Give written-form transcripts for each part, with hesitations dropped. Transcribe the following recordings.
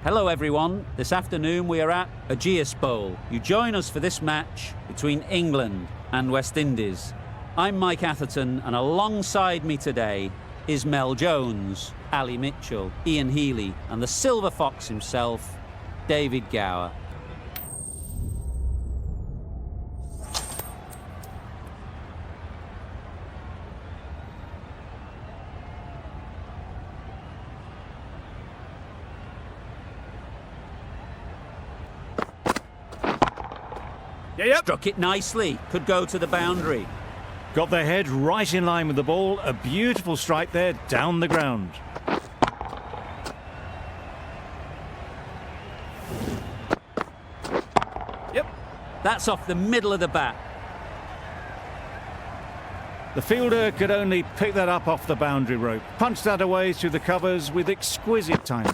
Hello everyone, this afternoon we are at Ageas Bowl. You join us for this match between England and West Indies. I'm Mike Atherton and alongside me today is Mel Jones, Ali Mitchell, Ian Healy and the Silver Fox himself, David Gower. Struck it nicely, could go to the boundary. Got their head right in line with the ball. A beautiful strike there down the ground. That's off the middle of the bat. The fielder could only pick that up off the boundary rope. Punched that away through the covers with exquisite timing.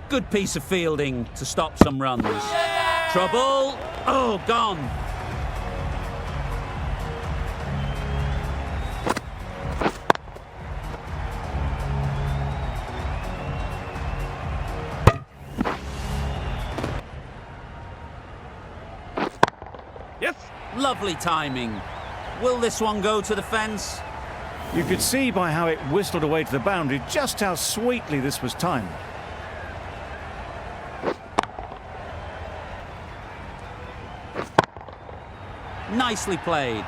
Good piece of fielding to stop some runs. Trouble. Oh, gone. Lovely timing. Will this one go to the fence? You could see by how it whistled away to the boundary just how sweetly this was timed. Nicely played.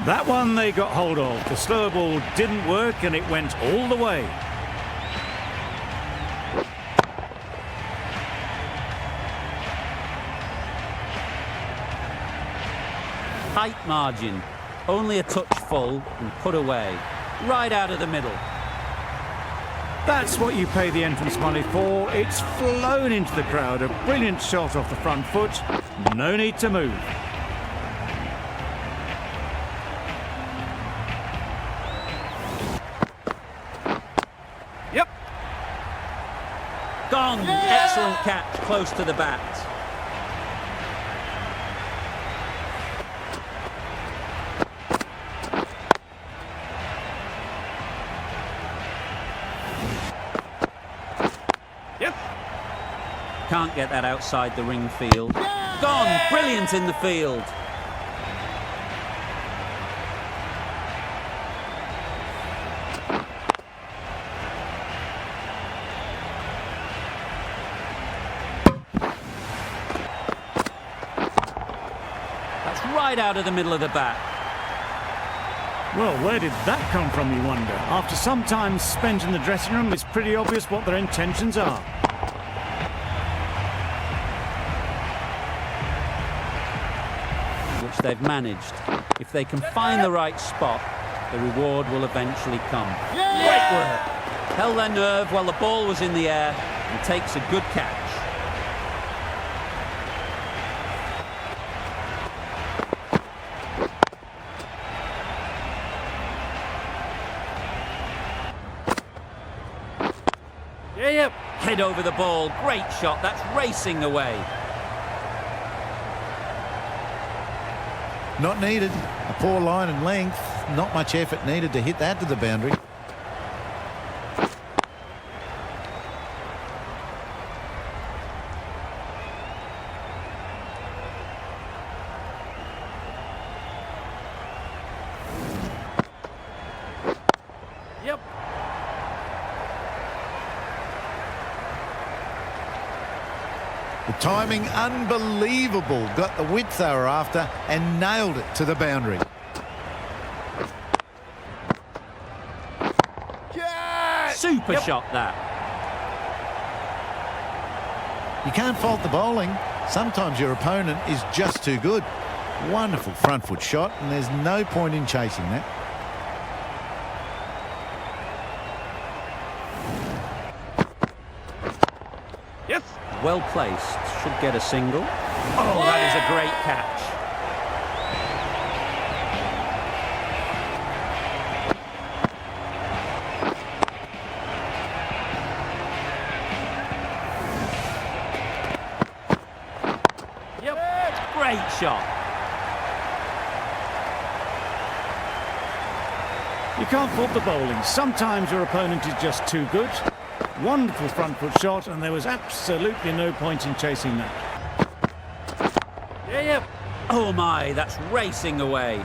That one they got hold of. The slower ball didn't work and it went all the way. Tight margin. Only a touch full and put away. Right out of the middle. That's what you pay the entrance money for. It's flown into the crowd. A brilliant shot off the front foot. No need to move. Gone. Excellent catch, close to the bat. Can't get that outside the ring field. Gone! Brilliant in the field. That's right out of the middle of the bat. Well, where did that come from, you wonder? After some time spent in the dressing room, it's pretty obvious what their intentions are. Which they've managed. If they can find the right spot, the reward will eventually come. Great work. Held their nerve while the ball was in the air and takes a good catch. Head over the ball. Great shot. That's racing away. Not needed. A poor line and length. Not much effort needed to hit that to the boundary. The timing unbelievable. Got the width they were after and nailed it to the boundary. Super shot that. You can't fault the bowling. Sometimes your opponent is just too good. Wonderful front foot shot and there's no point in chasing that. Well placed. Should get a single. Oh, that is a great catch. Great shot. You can't fault the bowling. Sometimes your opponent is just too good. Wonderful front foot shot, and there was absolutely no point in chasing that. Yeah. Oh my, that's racing away.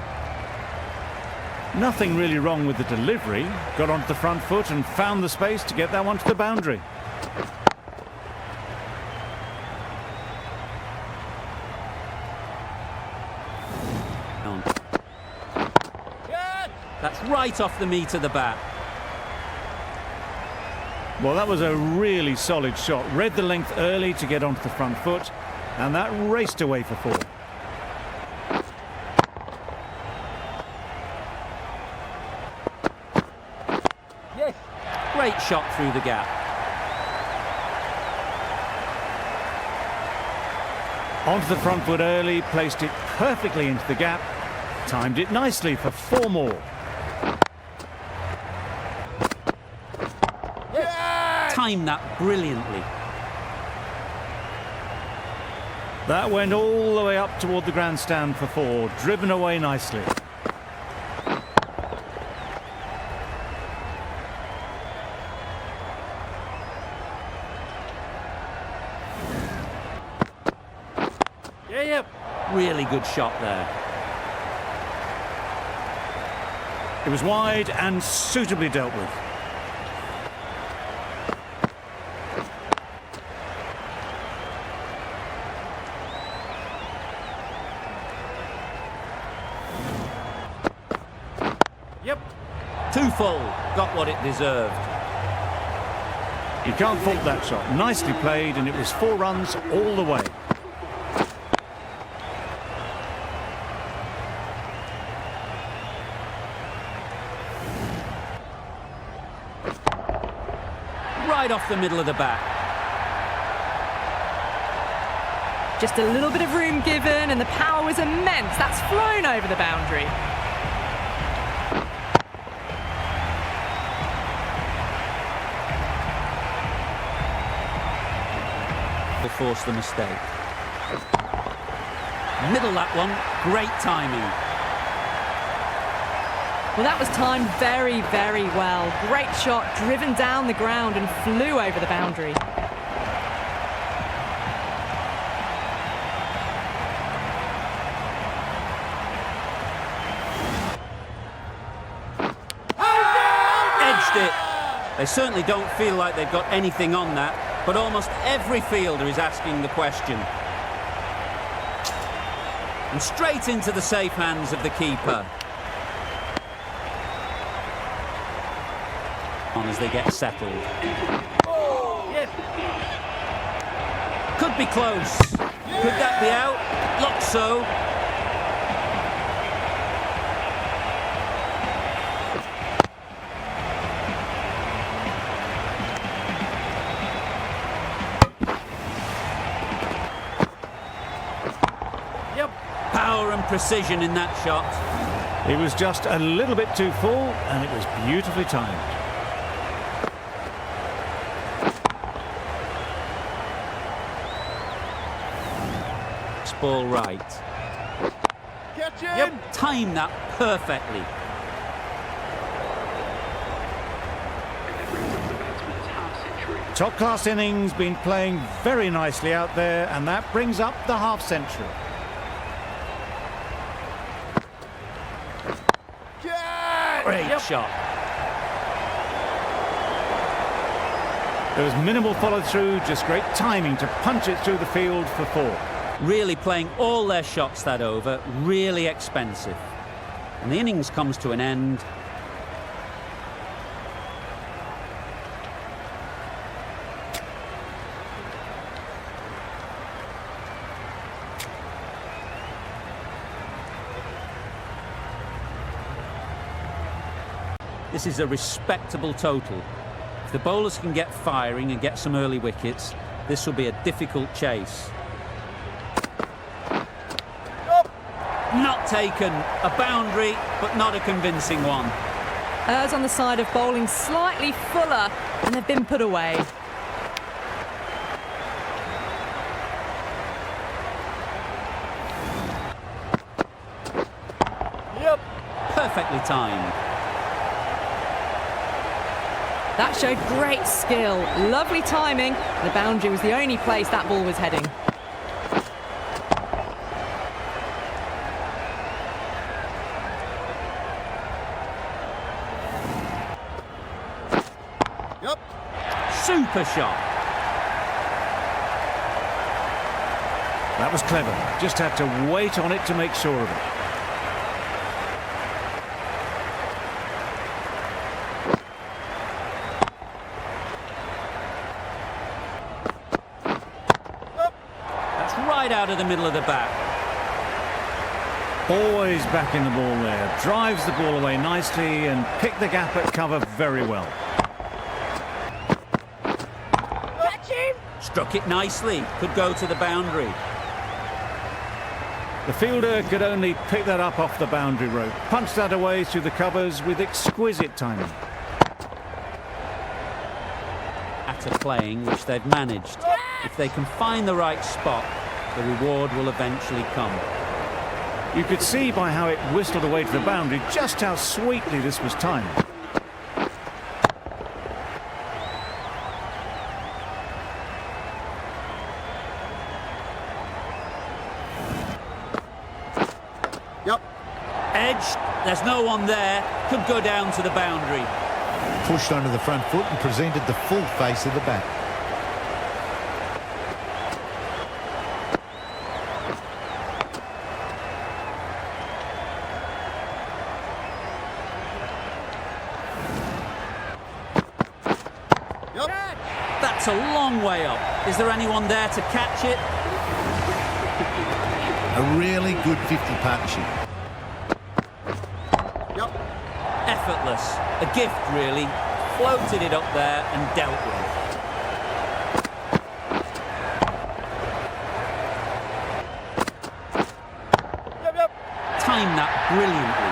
Nothing really wrong with the delivery. Got onto the front foot and found the space to get that one to the boundary. That's right off the meat of the bat. Well, that was a really solid shot. Read the length early to get onto the front foot, and that raced away for 4. Yes. Great shot through the gap. Onto the front foot early, placed it perfectly into the gap, timed it nicely for 4 more. Timed that brilliantly. That went all the way up toward the grandstand for 4, driven away nicely. Really good shot there. It was wide and suitably dealt with. Too full. Got what it deserved. You can't fault that shot. Nicely played, and it was 4 runs all the way. Right off the middle of the bat. Just a little bit of room given, and the power was immense. That's flown over the boundary. Will force the mistake. Middle that one. Great timing. Well, that was timed very, very well. Great shot, driven down the ground and flew over the boundary. Edged it. They certainly don't feel like they've got anything on that, but almost every fielder is asking the question. And straight into the safe hands of the keeper. On as they get settled. Could be close. Could that be out? Looks so. Power and precision in that shot. It was just a little bit too full, and it was beautifully timed. Ball right. Time that perfectly. Top class innings, been playing very nicely out there, and that brings up the half century. Great shot. There was minimal follow through, just great timing to punch it through the field for 4. Really playing all their shots that over, really expensive. And the innings comes to an end. This is a respectable total. If the bowlers can get firing and get some early wickets, this will be a difficult chase. Not taken. A boundary, but not a convincing one. Errs on the side of bowling slightly fuller, and they've been put away. Perfectly timed. That showed great skill, lovely timing. The boundary was the only place that ball was heading. Super shot. That was clever. Just had to wait on it to make sure of it. That's right out of the middle of the bat. Always back in the ball there. Drives the ball away nicely and picked the gap at cover very well. Struck it nicely. Could go to the boundary. The fielder could only pick that up off the boundary rope. Punched that away through the covers with exquisite timing. At a playing which they've managed. If they can find the right spot, the reward will eventually come. You could see by how it whistled away to the boundary just how sweetly this was timed. Edge, there's no one there. Could go down to the boundary. Pushed onto the front foot and presented the full face of the bat. That's a long way up. Is there anyone there to catch it? A really good 50 partnership. Effortless. A gift, really. Floated it up there and dealt with. Timed that brilliantly.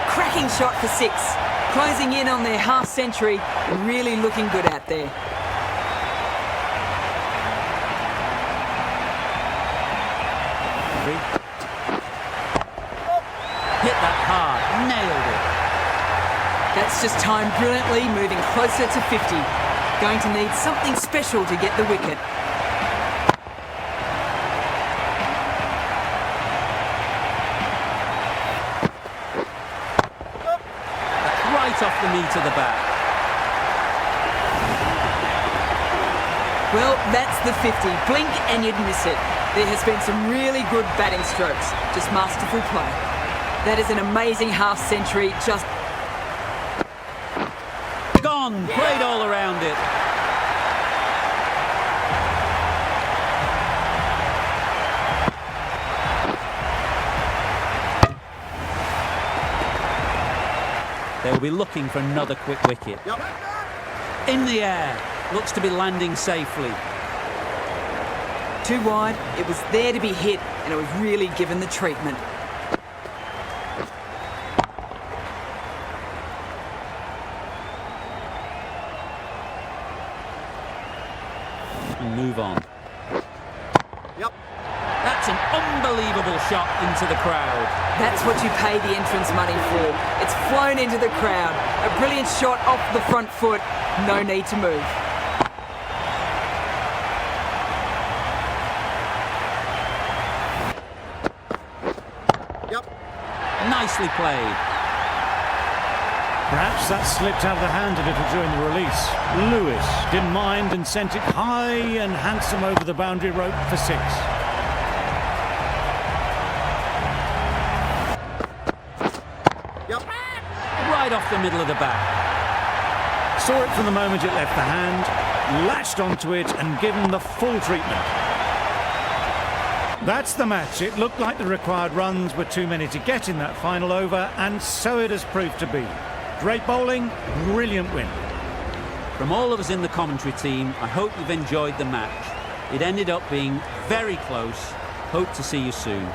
Cracking shot for 6. Closing in on their half century and really looking good out there. Hit that hard. Nailed it. That's just timed brilliantly, moving closer to 50. Going to need something special to get the wicket. That's right off the meat of the bat. Well, that's the 50. Blink and you'd miss it. There has been some really good batting strokes. Just masterful play. That is an amazing half century. Just Gone. Played all around it. They will be looking for another quick wicket. In the air. Looks to be landing safely. too wide. It was there to be hit, and it was really given the treatment. Move on. Yep. That's an unbelievable shot into the crowd. That's what you pay the entrance money for. It's flown into the crowd. A brilliant shot off the front foot. No need to move. Yep. Nicely played. Perhaps that slipped out of the hand a little during the release. Lewis didn't mind and sent it high and handsome over the boundary rope for 6. Yep. Right off the middle of the bat. Saw it from the moment it left the hand, latched onto it and given the full treatment. That's the match. It looked like the required runs were too many to get in that final over, and so it has proved to be. Great bowling, brilliant win. From all of us in the commentary team, I hope you've enjoyed the match. It ended up being very close. Hope to see you soon.